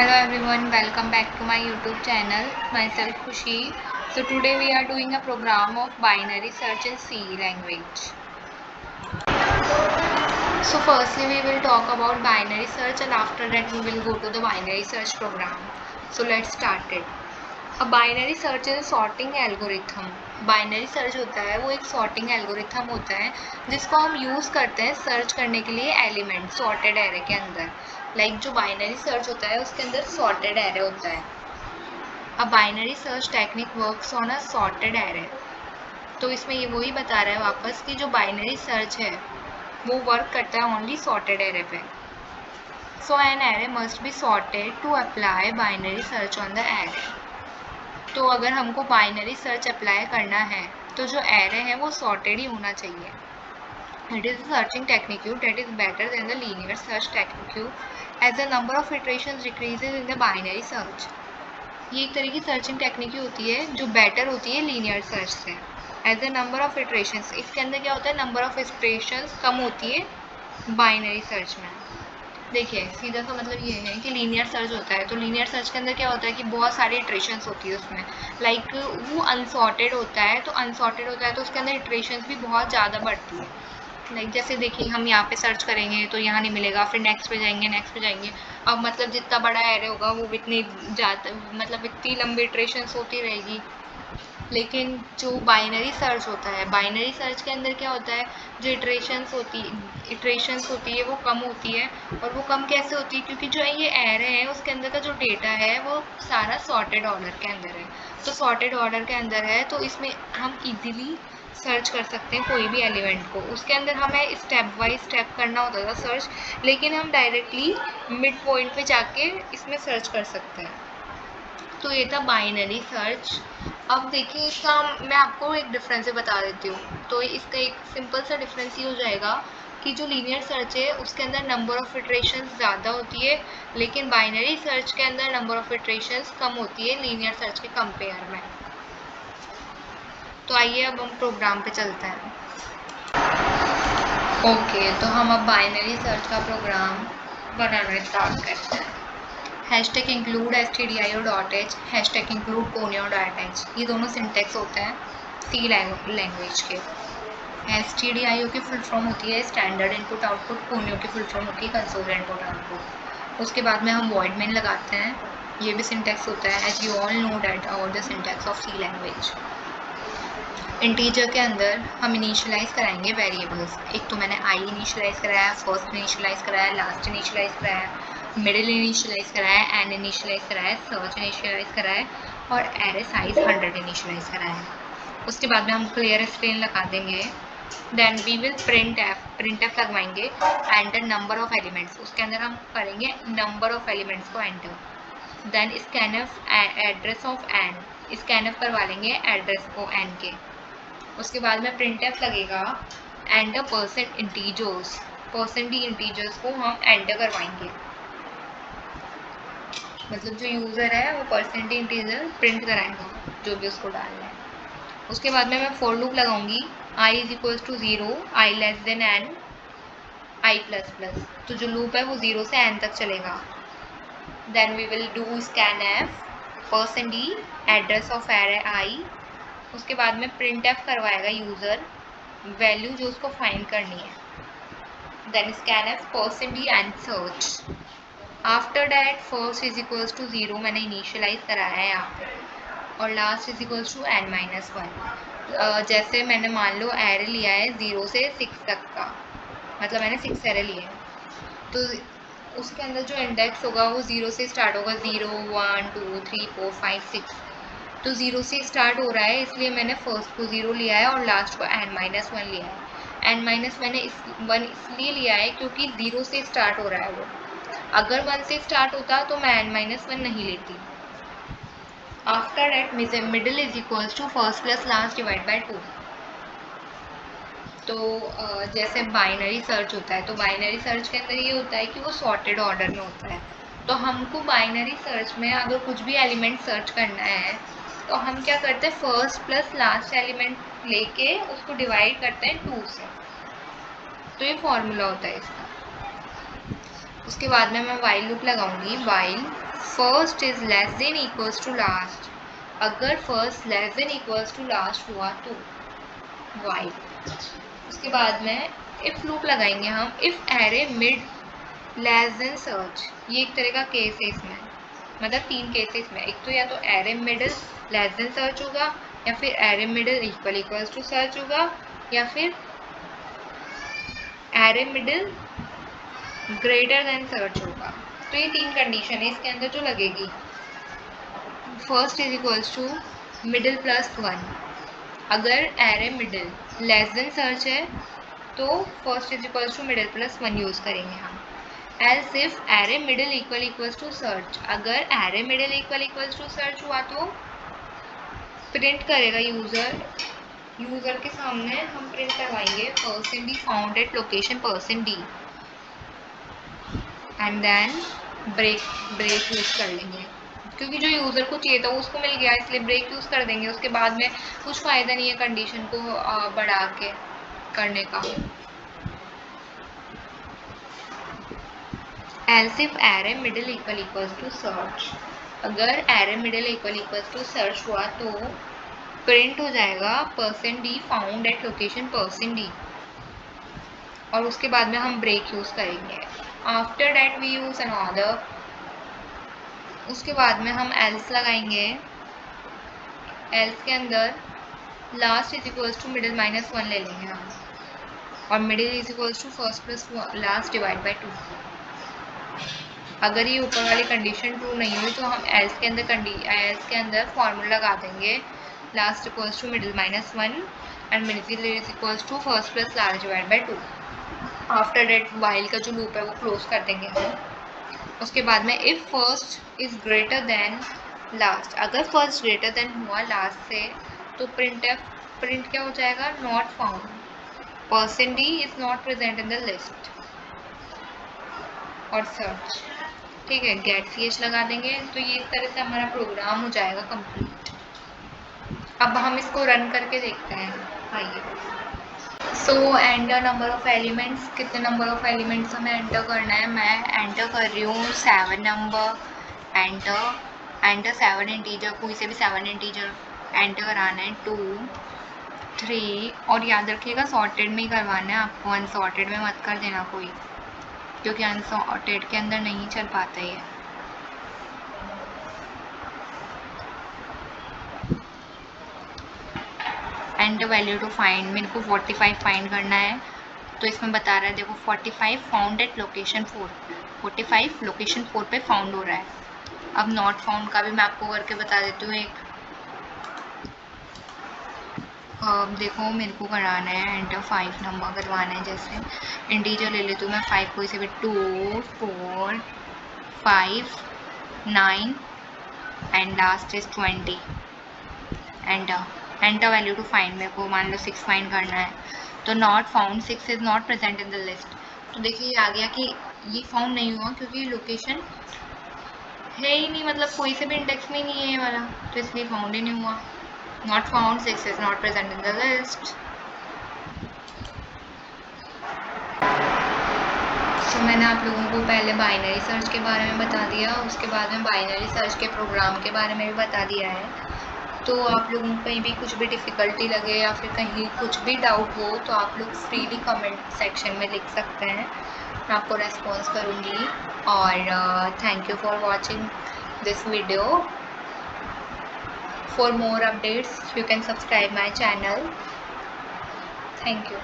Hello everyone, welcome back to my YouTube channel. Myself Khushi. So today we are doing a program of binary search in C language. So firstly we will talk about binary search and after that we will go to the binary search program. So let's start it. A binary search is a sorting algorithm. Binary search होता है वो एक sorting algorithm होता है जिसको हम use करते हैं सर्च करने के लिए एलिमेंट सॉर्टेड एरे के अंदर. जो बाइनरी सर्च होता है उसके अंदर सॉर्टेड एरे होता है. A binary search technique works on a sorted array. तो इसमें ये वही बता रहा है वापस कि जो बाइनरी सर्च है वो वर्क करता है ओनली सॉर्टेड एरे पे. So an array must be sorted to apply binary search on the array. तो अगर हमको बाइनरी सर्च अप्लाई करना है तो जो एरे है वो सॉर्टेड ही होना चाहिए. It is a searching technique that is better than the linear search technique as the number of iterations decreases in the binary search. ये एक तरह की सर्चिंग टेक्निक होती है जो बेटर होती है लीनियर सर्च से. As the number of iterations, इसके अंदर क्या होता है, नंबर ऑफ इटरेशंस कम होती है बाइनरी सर्च में. देखिए सीधा सा मतलब ये है कि लीनियर सर्च होता है तो लीनियर सर्च के अंदर क्या होता है कि बहुत सारी इटरेशंस होती है उसमें. वो अनसॉर्टेड होता है तो उसके अंदर इटरेशंस भी बहुत ज़्यादा बढ़ती है. जैसे देखिए हम यहाँ पे सर्च करेंगे तो यहाँ नहीं मिलेगा, फिर नेक्स्ट पे जाएंगे. अब मतलब जितना बड़ा एरे होगा वो इतनी ज़्यादा मतलब इतनी लंबी इटरेशंस होती रहेगी. लेकिन जो बाइनरी सर्च होता है, बाइनरी सर्च के अंदर क्या होता है, जो इटरेशंस होती है वो कम होती है. और वो कम कैसे होती है, क्योंकि जो ये एरे है उसके अंदर का जो डेटा है वो सारा सॉर्टेड ऑर्डर के अंदर है. तो सॉर्टेड ऑर्डर के अंदर है तो इसमें हम इजीली सर्च कर सकते हैं कोई भी एलिमेंट को. उसके अंदर हमें स्टेप बाय स्टेप करना होता था सर्च, लेकिन हम डायरेक्टली मिड पॉइंट पे जाके इसमें सर्च कर सकते हैं. तो ये था बाइनरी सर्च. अब देखिए इसका मैं आपको एक डिफरेंस बता देती हूँ. तो इसका एक सिंपल सा डिफरेंस ये हो जाएगा कि जो लीनियर सर्च है उसके अंदर नंबर ऑफ इटरेशंस ज़्यादा होती है, लेकिन बाइनरी सर्च के अंदर नंबर ऑफ इटरेशंस कम होती है लीनियर सर्च के कंपेयर में. तो आइए अब हम प्रोग्राम पे चलते हैं. ओके, तो हम अब बाइनरी सर्च का प्रोग्राम बनाना स्टार्ट करते हैं. Hashtag include stdio.h, hashtag include conio.h, ये दोनों सिंटेक्स होते हैं सी लैंग्वेज के. stdio की फुल फॉर्म होती है स्टैंडर्ड इनपुट आउटपुट, conio की फुल फॉर्म होती है कंसोल इनपुट आउटपुट. उसके बाद में हम वॉइड मेन लगाते हैं, ये भी सिंटेक्स होता है. As you all know that about the syntax of C language. Integer के अंदर हम इनिशियलाइज़ कराएंगे वेरिएबल्स. एक तो मैंने आई इनिशियलाइज़ कराया, फर्स्ट इनिशियलाइज़ कराया, लास्ट इनिशियलाइज़ कराया, मिडिल इनिशियलाइज़ कराया, एंड इनिशियलाइज़ कराया, सर्च इनिशियलाइज़ कराया और एरे साइज 100 इनिशियलाइज़ कराया. उसके बाद में हम क्लियर स्क्रीन लगा देंगे. Then we will print f लगवाएंगे. एंटर नंबर ऑफ एलिमेंट्स, उसके अंदर हम करेंगे नंबर ऑफ एलिमेंट्स को enter. Then scanf address of n, scanf करवा लेंगे एड्रेस को एन के. उसके बाद में प्रिंट एफ लगेगा एंड परसेंट इंटीजर्स को हम एंटर करवाएंगे. मतलब जो यूज़र है वो परसेंट इंटीजर प्रिंट कराएंगा जो भी उसको डालना है. उसके बाद में मैं फॉर लूप लगाऊंगी. I is equals to 0, I less than n, I plus plus. तो जो लूप है वो 0 से एन तक चलेगा. Then we will do scan f percent e address of array i. उसके बाद में प्रिंट एफ करवाएगा यूज़र वैल्यू जो उसको फाइंड करनी है. Then scan f percent e and search. After that first is equals to 0 मैंने इनिशियलाइज कराया है यहाँ पे, और last is equals to n-1. जैसे मैंने मान लो एरे लिया है 0 से 6 तक का, मतलब मैंने 6 एरे लिए हैं, तो उसके अंदर जो इंडेक्स होगा वो 0 से स्टार्ट होगा. 0 1 2 3 4 5 6. तो 0 से स्टार्ट हो रहा है इसलिए मैंने फर्स्ट को 0 लिया है और लास्ट को n-1 लिया है. n-1 इसलिए लिया है क्योंकि 0 से स्टार्ट हो रहा है वो. अगर 1 से स्टार्ट होता तो मैं n-1 नहीं लेती. After at middle is equals to first plus last divide by 2. तो जैसे बाइनरी सर्च होता है तो बाइनरी सर्च के अंदर ये होता है कि वो सॉर्टेड ऑर्डर में होता है. तो हमको बाइनरी सर्च में अगर कुछ भी एलिमेंट सर्च करना है तो हम क्या करते हैं, फर्स्ट प्लस लास्ट एलिमेंट लेके उसको डिवाइड करते हैं 2 से. तो ये फॉर्मूला होता है इसका. उसके बाद में मैं वाइल लूप लगाऊंगी। While first is less than equals to last, अगर first less than equals to last हुआ तो वाइल। उसके बाद में इफ लूप लगाएंगे हम। If array mid less than search, ये एक तरह का केस है इसमें, मतलब 3 केसेस में। एक तो या तो array middle less than search होगा, या फिर array middle equals to search होगा, या फिर array middle greater than search होगा। तो ये 3 कंडीशन है इसके अंदर जो लगेगी। First is equals to middle plus 1, अगर array middle less than search है तो first is equals to middle plus 1 use करेंगे हम। Else if array middle equals to search, अगर array middle equals to search हुआ तो प्रिंट करेगा user के सामने हम प्रिंट करवाएंगे %d found at location %d, and then break use कर लेंगे, क्योंकि जो यूज़र को चाहिए था उसको मिल गया, इसलिए ब्रेक यूज़ कर देंगे। उसके बाद में कुछ फ़ायदा नहीं है कंडीशन को बढ़ा के करने का। Else if array middle equals to search, अगर array middle equals to search हुआ तो प्रिंट हो जाएगा %d found at location %d, और उसके बाद में हम ब्रेक यूज़ करेंगे। After that we use another, उसके बाद में हम एल्स लगाएंगे। एल्स के अंदर last is equals to middle -1 ले लेंगे हम, और middle is equals to first plus last divide by 2। अगर ये ऊपर वाली कंडीशन ट्रू नहीं हुई तो हम एल्स के अंदर फॉर्मूला लगा देंगे last equals to middle -1 and middle is equals to first plus last divide by 2। After that while का जो लूप है वो क्लोज कर देंगे हम। उसके बाद में if first is greater than last, अगर फर्स्ट ग्रेटर देन हुआ लास्ट से तो प्रिंट क्या हो जाएगा, not found, %d is not present in the list, और सर्च। ठीक है, गेट ch लगा देंगे। तो ये इस तरह से हमारा प्रोग्राम हो जाएगा कंप्लीट। अब हम इसको रन करके देखते हैं। आइए, सो एंटर नंबर ऑफ एलिमेंट्स, कितने नंबर ऑफ एलिमेंट्स हमें एंटर करना है। मैं एंटर कर रही हूँ 7 नंबर। एंटर 7 इंटीजर, कोई से भी 7 इंटीजर एंटर कराना है। 2 3, और याद रखिएगा सॉर्टेड में ही करवाना है आपको, अनसॉर्टेड में मत कर देना कोई, क्योंकि अनसॉर्टेड के अंदर नहीं चल पाता ये। एंटर वैल्यू टू फाइंड, मेरे को 45 फाइंड करना है। तो इसमें बता रहा है देखो 45 फाउंड एट लोकेशन 4, 45 लोकेशन 4 पे फाउंड हो रहा है। अब नॉट फाउंड का भी मैं आपको करके बता देती हूँ एक। देखो मेरे को कराना है एंटर 5 नंबर करवाना है। जैसे इंटीजर ले लेती हूँ मैं 5, कोई से भी 2 4 5 9 and last is 20। Enter value to find, मेरे को मान लो 6 फाइंड करना है। तो not found, 6 is not present in the list. तो देखिए आ गया कि ये फाउंड नहीं हुआ क्योंकि लोकेशन है ही नहीं, मतलब कोई से भी इंडेक्स में नहीं है ये वाला, तो इसलिए फाउंड ही नहीं हुआ। Not found, 6 is not present in the list. तो मैंने आप लोगों को पहले बाइनरी सर्च के बारे में बता दिया, उसके बाद में बाइनरी सर्च के प्रोग्राम के बारे में भी बता दिया है। तो आप लोगों को कहीं भी कुछ भी डिफ़िकल्टी लगे या फिर कहीं कुछ भी डाउट हो तो आप लोग फ्रीली कमेंट सेक्शन में लिख सकते हैं, मैं आपको रेस्पॉन्स करूँगी। और thank you for watching this video. For more updates you can subscribe my channel. Thank you.